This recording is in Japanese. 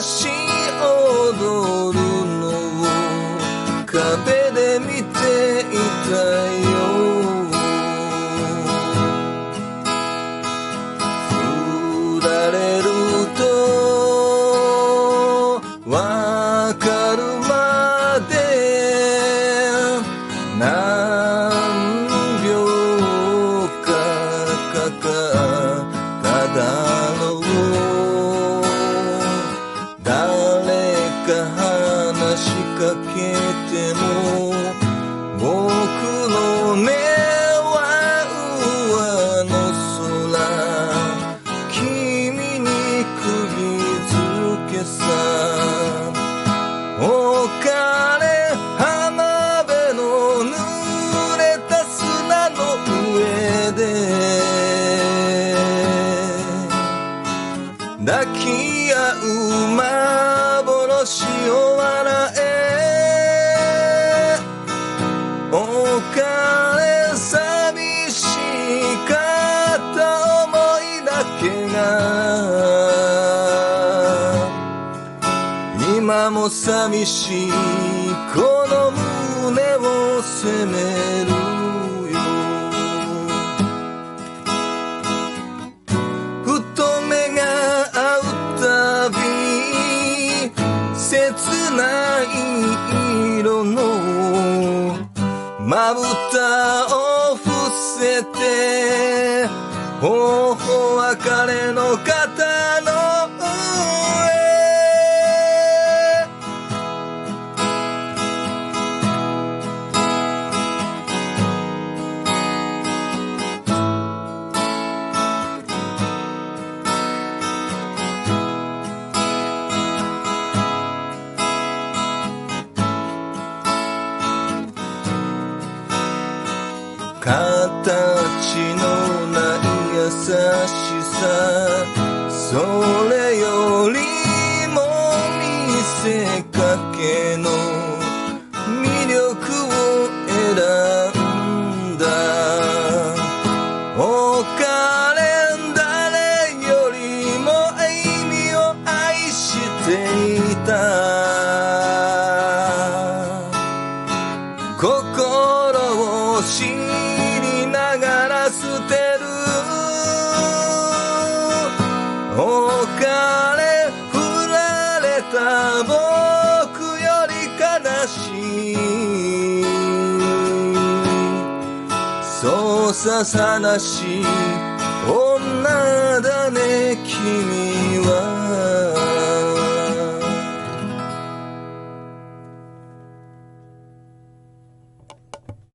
し踊るのを壁で見ていたよ。振られるとわかるまで何秒かかっただろう。誰か話しかけても僕の目は上の空、君に釘付けさ。お金浜辺の濡れた砂の上で抱き合う幻を笑え。お金寂しかった思いだけが今も寂しいこの胸を責めるよ。ふと目が合うたび切ない色のまぶたを伏せて頬別れの肩の上。形のない優しさ、それよりも見せかけの魅力を選んだ。お金誰よりも君を愛していた。心を知りながら捨てる。お金振られた僕より悲しい。そうさ悲しい女だね君